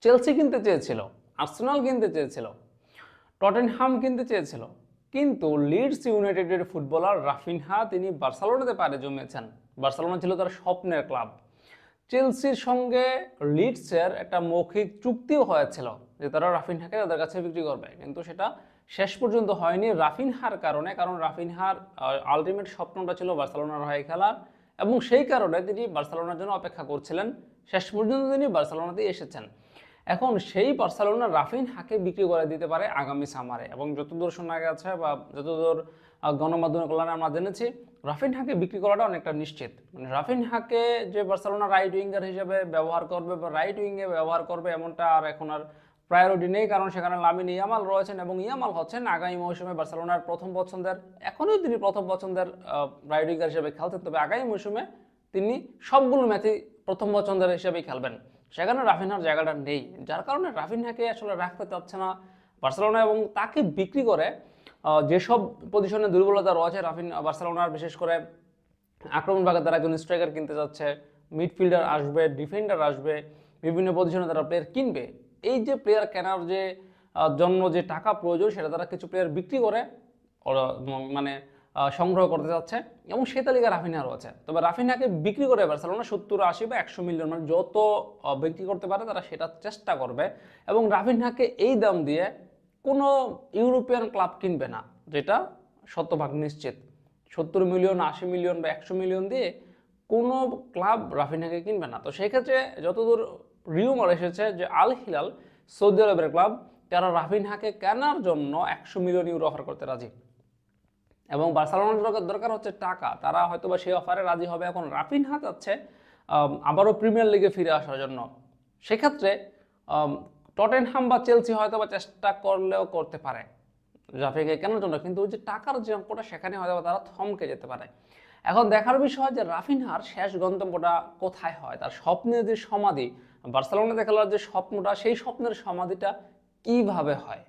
Chelsea কিনতে চেয়েছিল, Arsenal কিনতে চেয়েছিল, টটেনহাম কিনতে চেয়েছিল, কিন্তু লিডস ইউনাইটেডের ফুটবলার রাফিনহা তিনি বার্সেলোনাতে পাড়ি জমিয়েছেন। বার্সেলোনা ছিল তার স্বপ্নের ক্লাব। চেলসির সঙ্গে লিডসের একটা মৌখিক চুক্তিও হয়েছিল যে তারা রাফিনহাকে তাদের কাছে বিক্রি করবে, কিন্তু সেটা শেষ পর্যন্ত হয়নি রাফিনহার কারণে। কারণ রাফিনহার আলটিমেট স্বপ্নটা ছিল বার্সেলোনার হয়ে খেলার, এবং সেই কারণে তিনি বার্সেলোনার জন্য অপেক্ষা করছিলেন। শেষ পর্যন্ত তিনি বার্সেলোনাতেই এসেছেন। এখন সেই বার্সেলোনা রাফিনহাকে বিক্রি করে দিতে পারে আগামী সামারে, এবং যতদূর শোনা গেছে বা যতদূর গণমাধ্যমে কল্যাণে আমরা জেনেছি, রাফিনহাকে বিক্রি করাটা অনেকটা নিশ্চিত। মানে রাফিনহাকে যে বার্সেলোনা রাইট উইঙ্গার হিসেবে ব্যবহার করবে বা রাইট উইঙ্গে ব্যবহার করবে এমনটা আর এখন আর প্রায়োরিটি নেই, কারণ সেখানে লামিন ইয়ামাল রয়েছেন, এবং ইয়ামাল হচ্ছেন আগামী মৌসুমে বার্সেলোনার প্রথম পছন্দের, এখনও তিনি প্রথম পছন্দের রাইট উইঙ্গার হিসেবে খেলছেন, তবে আগামী মৌসুমে তিনি সবগুলো ম্যাচই প্রথম পছন্দের হিসেবেই খেলবেন। সেখানে রাফিনহার জায়গাটা নেই, যার কারণে রাফিনহাকে আসলে রাখতে চাচ্ছে না বার্সেলোনা, এবং তাকে বিক্রি করে যেসব পজিশনে দুর্বলতা রয়েছে বার্সেলোনার, বিশেষ করে আক্রমণ ভাগে তারা একজন স্ট্রাইকার কিনতে যাচ্ছে, মিডফিল্ডার আসবে, ডিফেন্ডার আসবে, বিভিন্ন পজিশনে তারা প্লেয়ার কিনবে। এই যে প্লেয়ার কেনার যে জন্য যে টাকা প্রয়োজন, সেটা তারা কিছু প্লেয়ার বিক্রি করে মানে সংগ্রহ করতে যাচ্ছে, এবং সেই তালিকা রাফিনহা রয়েছে। তবে রাফিনহাকে বিক্রি করে বার্সেলোনা 70-80 বা 100 মিলিয়ন, মানে যত বিক্রি করতে পারে তারা সেটা চেষ্টা করবে। এবং রাফিনহাকে এই দাম দিয়ে কোনো ইউরোপিয়ান ক্লাব কিনবে না, যেটা শতভাগ নিশ্চিত। 70 মিলিয়ন, 80 মিলিয়ন বা 100 মিলিয়ন দিয়ে কোনো ক্লাব রাফিনহাকে কিনবে না। তো সেই ক্ষেত্রে যতদূর রিউমার এসেছে যে আল হিলাল, সৌদি আরবের ক্লাব, তারা রাফিনহাকে কেনার জন্য 100 মিলিয়ন ইউরো অফার করতে রাজি, এবং বার্সেলোনার দরকার হচ্ছে টাকা, তারা হয়তো বা সেই অফারে রাজি হবে। এখন রাফিনহা চাচ্ছে আবারও প্রিমিয়ার লিগে ফিরে আসার জন্য। সেক্ষেত্রে টটেনহাম বা চেলসি হয়তো বা চেষ্টা করলেও করতে পারে রাফিকে কেনার জন্য, কিন্তু ওই যে টাকার যে অঙ্কটা, সেখানে হয়তো তারা থমকে যেতে পারে। এখন দেখার বিষয় যে রাফিনহার শেষ গন্তব্যটা কোথায় হয়, তার স্বপ্নের যে সমাধি, বার্সেলোনাতে খেলার যে স্বপ্নটা, সেই স্বপ্নের সমাধিটা কিভাবে হয়।